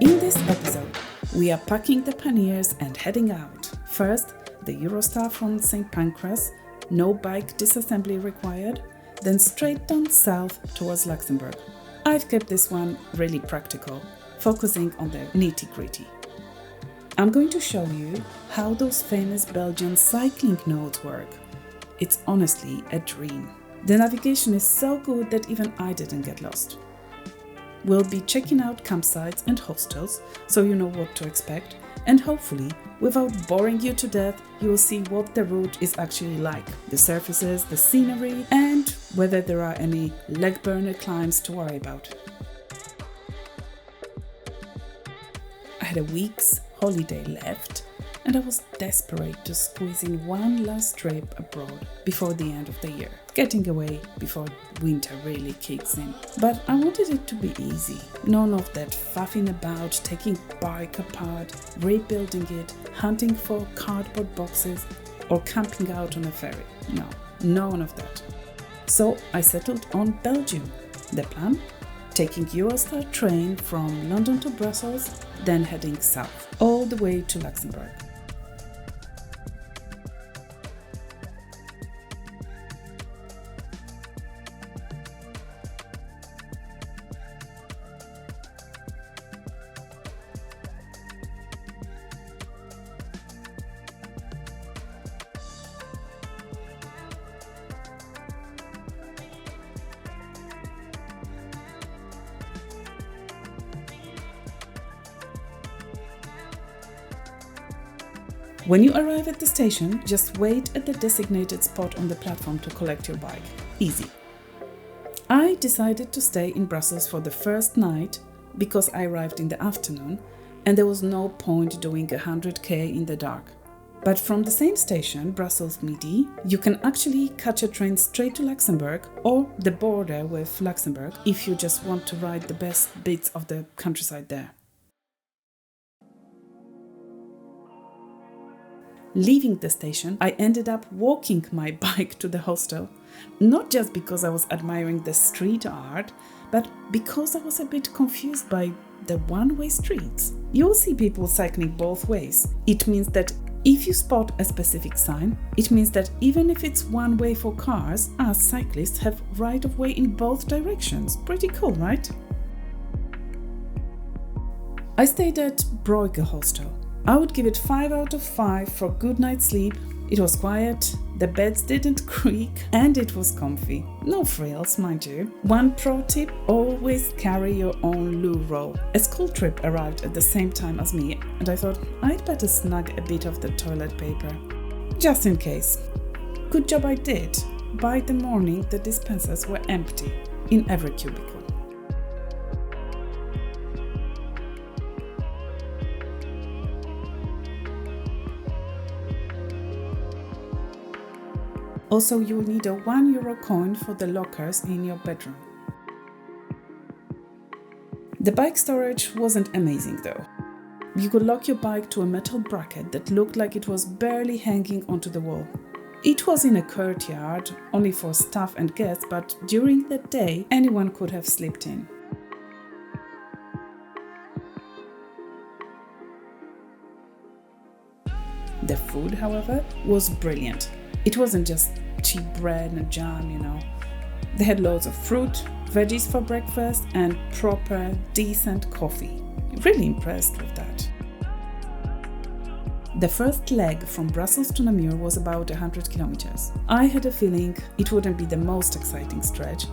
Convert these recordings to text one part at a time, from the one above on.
In this episode, we are packing the panniers and heading out. First, the Eurostar from St. Pancras, no bike disassembly required, then straight down south towards Luxembourg. I've kept this one really practical, focusing on the nitty-gritty. I'm going to show you how those famous Belgian cycling nodes work. It's honestly a dream. The navigation is so good that even I didn't get lost. We'll be checking out campsites and hostels so you know what to expect, and hopefully, without boring you to death, you will see what the route is actually like, the surfaces, the scenery, and whether there are any leg burner climbs to worry about. I had a week's holiday left, and I was desperate to squeeze in one last trip abroad before the end of the year, getting away before winter really kicks in. But I wanted it to be easy, none of that faffing about, taking bike apart, rebuilding it, hunting for cardboard boxes, or camping out on a ferry. No, none of that. So I settled on Belgium. The plan? Taking Eurostar train from London to Brussels, then heading south, all the way to Luxembourg. When you arrive at the station, just wait at the designated spot on the platform to collect your bike. Easy. I decided to stay in Brussels for the first night because I arrived in the afternoon and there was no point doing 100k in the dark. But from the same station, Brussels Midi, you can actually catch a train straight to Luxembourg or the border with Luxembourg if you just want to ride the best bits of the countryside there. Leaving the station, I ended up walking my bike to the hostel, not just because I was admiring the street art, but because I was a bit confused by the one-way streets. You'll see people cycling both ways. It means that if you spot a specific sign, it means that even if it's one way for cars, us cyclists have right of way in both directions. Pretty cool, right? I stayed at Brugge Hostel. I would give it 5 out of 5 for a good night's sleep. It was quiet, the beds didn't creak, and it was comfy. No frills, mind you. One pro tip, always carry your own loo roll. A school trip arrived at the same time as me, and I thought I'd better snag a bit of the toilet paper. Just in case. Good job I did. By the morning, the dispensers were empty in every cubicle. Also, you will need a €1 coin for the lockers in your bedroom. The bike storage wasn't amazing though. You could lock your bike to a metal bracket that looked like it was barely hanging onto the wall. It was in a courtyard, only for staff and guests, but during the day, anyone could have slipped in. The food, however, was brilliant. It wasn't just cheap bread and jam, you know. They had loads of fruit, veggies for breakfast, and proper, decent coffee. Really impressed with that. The first leg from Brussels to Namur was about 100 kilometers. I had a feeling it wouldn't be the most exciting stretch,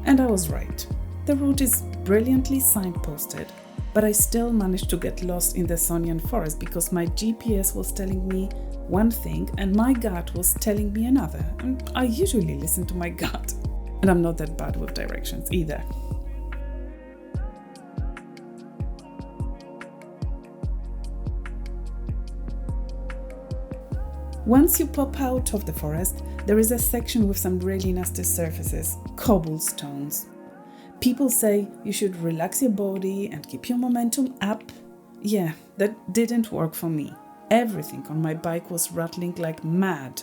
and I was right. The route is brilliantly signposted, but I still managed to get lost in the Sonian forest because my GPS was telling me one thing and my gut was telling me another, and I usually listen to my gut, and I'm not that bad with directions either. Once you pop out of the forest, there is a section with some really nasty surfaces, cobblestones. People say you should relax your body and keep your momentum up. Yeah, that didn't work for me. Everything on my bike was rattling like mad.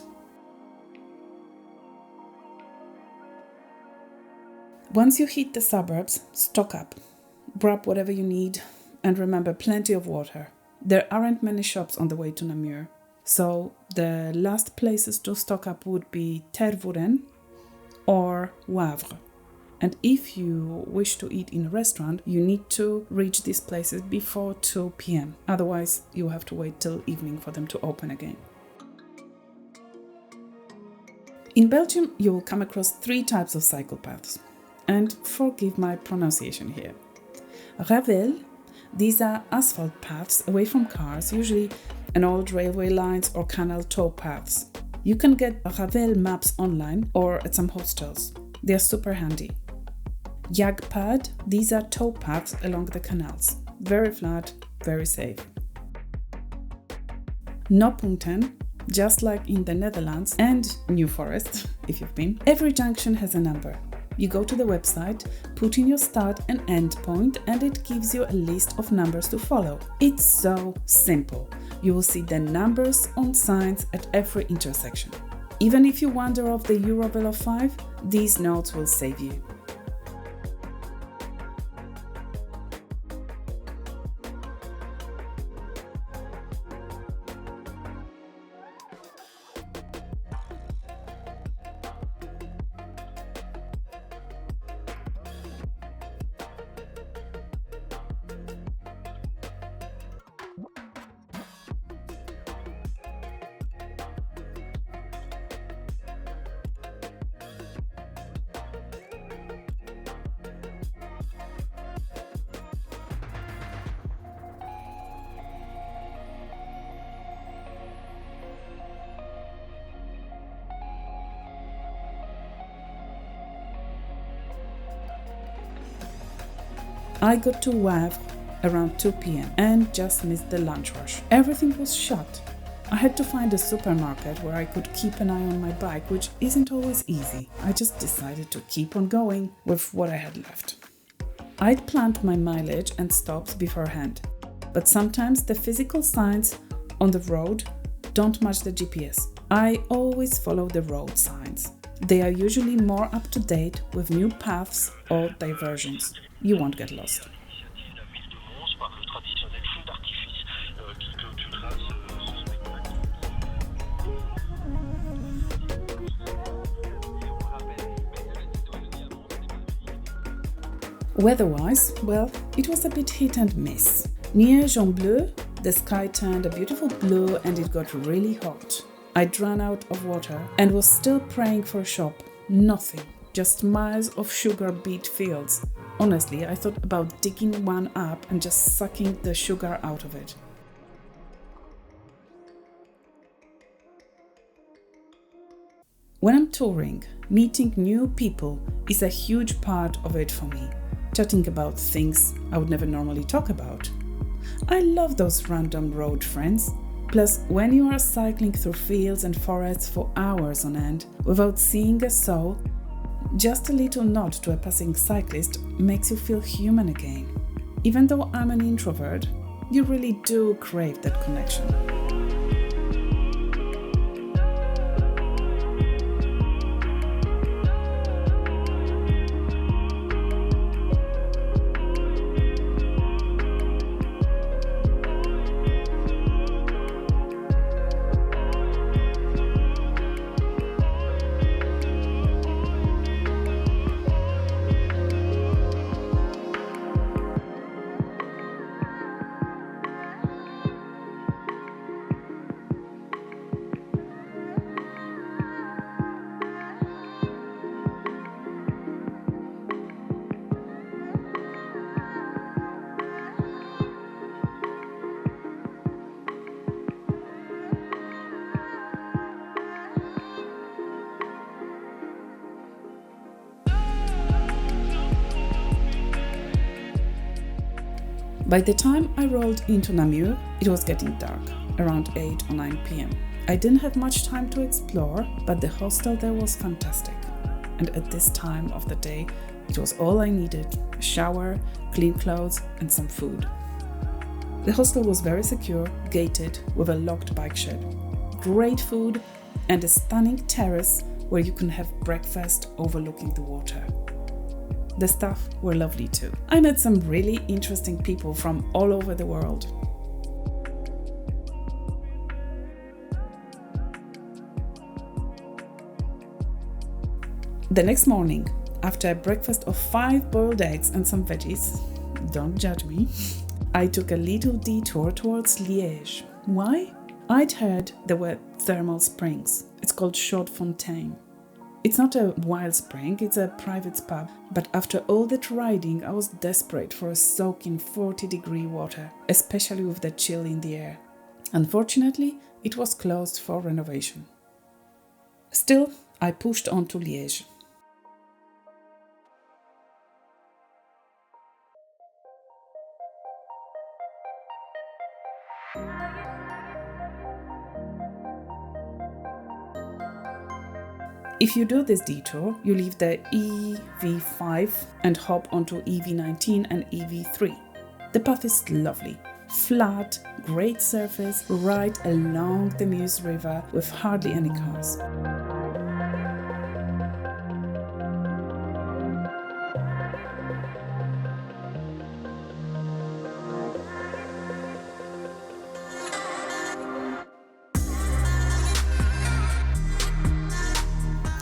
Once you hit the suburbs, stock up. Grab whatever you need. and remember plenty of water. There aren't many shops on the way to Namur, so the last places to stock up would be Tervuren or Wavre. And if you wish to eat in a restaurant, you need to reach these places before 2 p.m. Otherwise, you have to wait till evening for them to open again. In Belgium, you will come across 3 types of cycle paths. And forgive my pronunciation here. Ravel, these are asphalt paths away from cars, usually an old railway lines or canal tow paths. You can get Ravel maps online or at some hostels. They are super handy. Jagpad, these are tow paths along the canals. Very flat, very safe. Knopunten, just like in the Netherlands and New Forest, if you've been, every junction has a number. You go to the website, put in your start and end point, and it gives you a list of numbers to follow. It's so simple. You will see the numbers on signs at every intersection. Even if you wander off the EuroVelo 5, these notes will save you. I got to Wavre around 2 p.m. and just missed the lunch rush. Everything was shut. I had to find a supermarket where I could keep an eye on my bike, which isn't always easy. I just decided to keep on going with what I had left. I'd planned my mileage and stops beforehand, but sometimes the physical signs on the road don't match the GPS. I always follow the road signs. They are usually more up to date with new paths or diversions. You won't get lost. Weather-wise, well, it was a bit hit and miss. Liège and Huy, the sky turned a beautiful blue and it got really hot. I'd run out of water and was still praying for a shop. Nothing, just miles of sugar beet fields. Honestly, I thought about digging one up and just sucking the sugar out of it. When I'm touring, meeting new people is a huge part of it for me. Chatting about things I would never normally talk about. I love those random road friends. Plus, when you are cycling through fields and forests for hours on end without seeing a soul, just a little nod to a passing cyclist makes you feel human again. Even though I'm an introvert, you really do crave that connection. By the time I rolled into Namur, it was getting dark, around 8 or 9 p.m. I didn't have much time to explore, but the hostel there was fantastic. And at this time of the day, it was all I needed: a shower, clean clothes, and some food. The hostel was very secure, gated, with a locked bike shed. Great food and a stunning terrace where you can have breakfast overlooking the water. The staff were lovely too. I met some really interesting people from all over the world. The next morning, after a breakfast of 5 boiled eggs and some veggies, don't judge me, I took a little detour towards Liège. Why? I'd heard there were thermal springs. It's called Chaude Fontaine. It's not a wild spring, it's a private spa. But after all that riding, I was desperate for a soak in 40-degree water, especially with the chill in the air. Unfortunately, it was closed for renovation. Still, I pushed on to Liège. If you do this detour, you leave the EV5 and hop onto EV19 and EV3. The path is lovely, flat, great surface, right along the Meuse River with hardly any cars.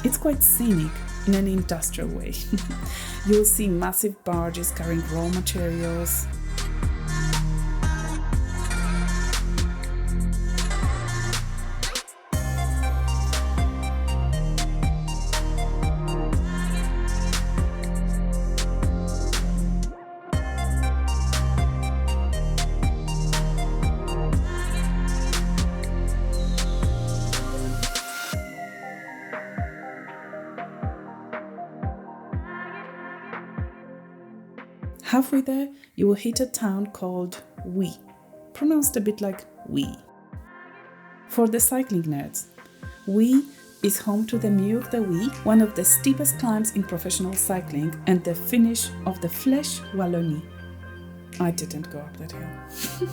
It's quite scenic in an industrial way. You'll see massive barges carrying raw materials. Halfway there, you will hit a town called Huy, pronounced a bit like we. For the cycling nerds, Huy is home to the Mur de Huy, one of the steepest climbs in professional cycling and the finish of the Flèche Wallonie. I didn't go up that hill.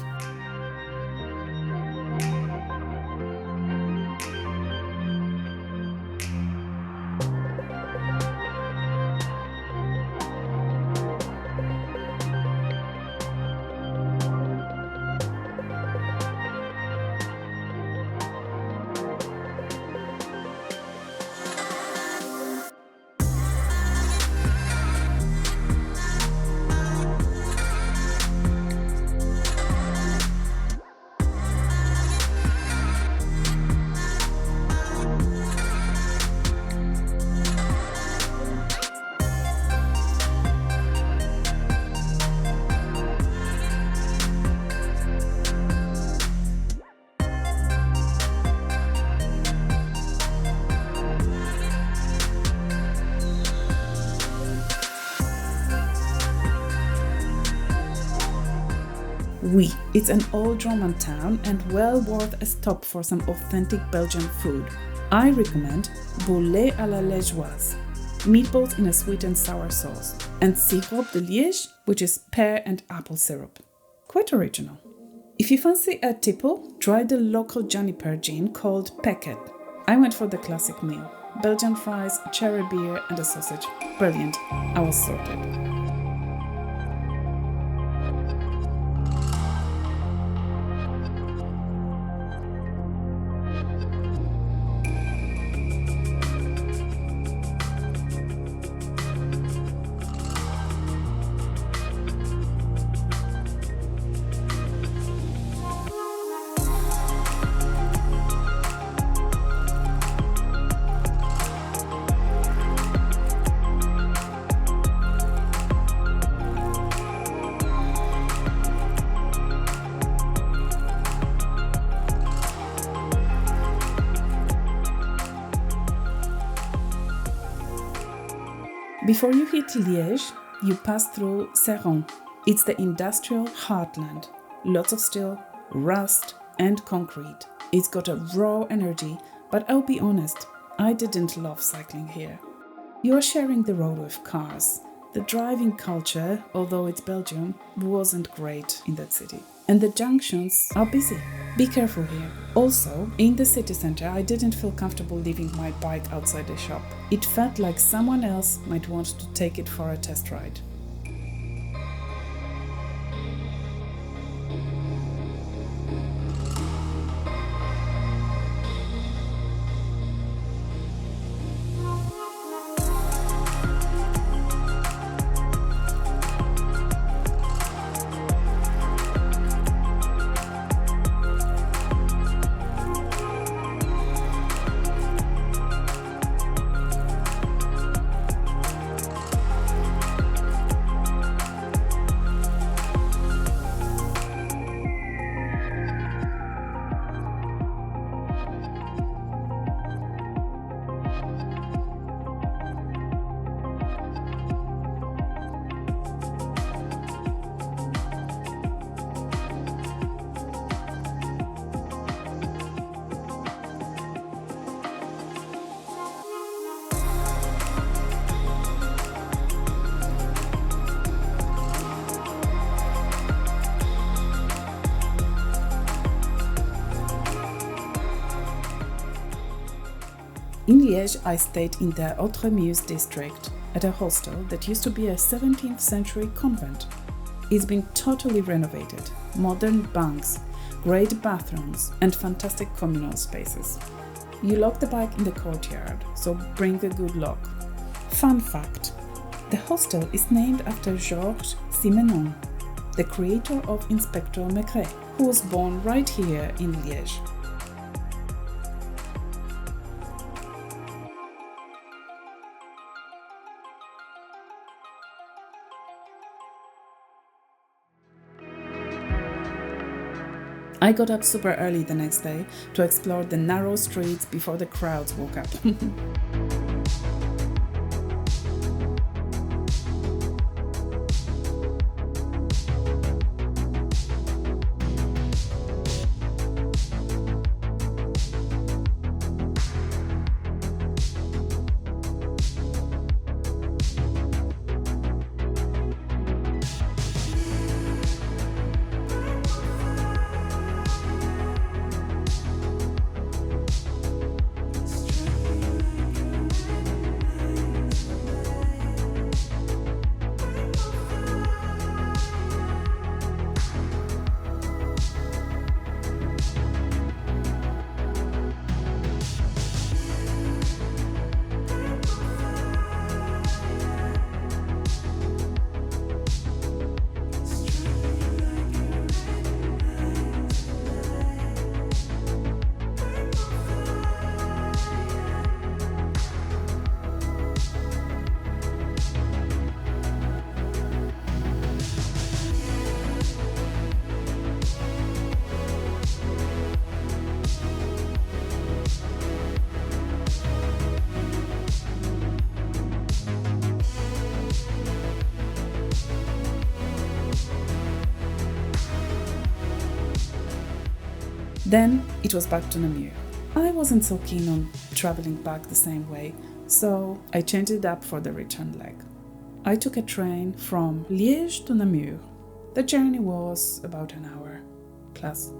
Huy. It's an old Roman town and well worth a stop for some authentic Belgian food. I recommend boulet à la liègeoise, meatballs in a sweet and sour sauce, and sirop de Liège, which is pear and apple syrup. Quite original. If you fancy a tipple, try the local juniper gin called Packet. I went for the classic meal. Belgian fries, cherry beer and a sausage. Brilliant. I was sorted. Before you hit Liège, you pass through Seraing. It's the industrial heartland. Lots of steel, rust and concrete. It's got a raw energy, but I'll be honest, I didn't love cycling here. You are sharing the road with cars, The driving culture, although it's Belgium, wasn't great in that city. And the junctions are busy. Be careful here. Also, in the city center, I didn't feel comfortable leaving my bike outside the shop. It felt like someone else might want to take it for a test ride. In Liège, I stayed in the Wavre Namur district at a hostel that used to be a 17th century convent. It's been totally renovated, modern bunks, great bathrooms and fantastic communal spaces. You lock the bike in the courtyard, so bring a good lock. Fun fact, the hostel is named after Georges Simenon, the creator of Inspector Maigret, who was born right here in Liège. I got up super early the next day to explore the narrow streets before the crowds woke up. Then it was back to Namur. I wasn't so keen on traveling back the same way, so I changed it up for the return leg. I took a train from Liège to Namur. The journey was about an hour plus.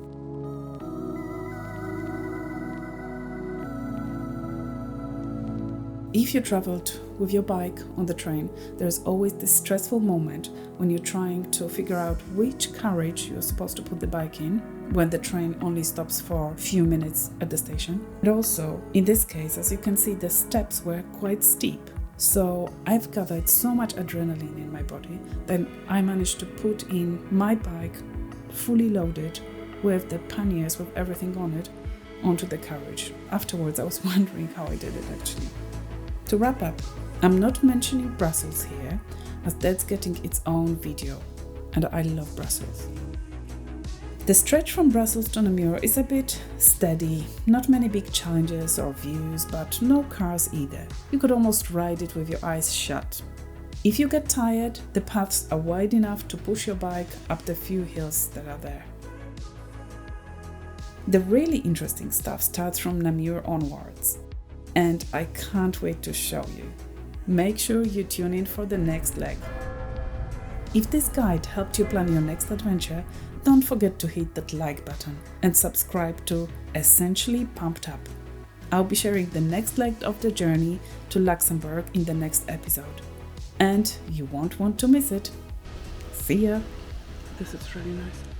If you traveled with your bike on the train, there's always this stressful moment when you're trying to figure out which carriage you're supposed to put the bike in when the train only stops for a few minutes at the station. And also, in this case, as you can see, the steps were quite steep. So I've gathered so much adrenaline in my body that I managed to put in my bike fully loaded with the panniers with everything on it onto the carriage. Afterwards, I was wondering how I did it actually. To wrap up, I'm not mentioning Brussels here, as that's getting its own video, and I love Brussels. The stretch from Brussels to Namur is a bit steady, not many big challenges or views, but no cars either. You could almost ride it with your eyes shut. If you get tired, the paths are wide enough to push your bike up the few hills that are there. The really interesting stuff starts from Namur onwards. And I can't wait to show you. make sure you tune in for the next leg. If this guide helped you plan your next adventure, don't forget to hit that like button and subscribe to Essentially Pumped Up. I'll be sharing the next leg of the journey to Luxembourg in the next episode. And you won't want to miss it. See ya! This is really nice.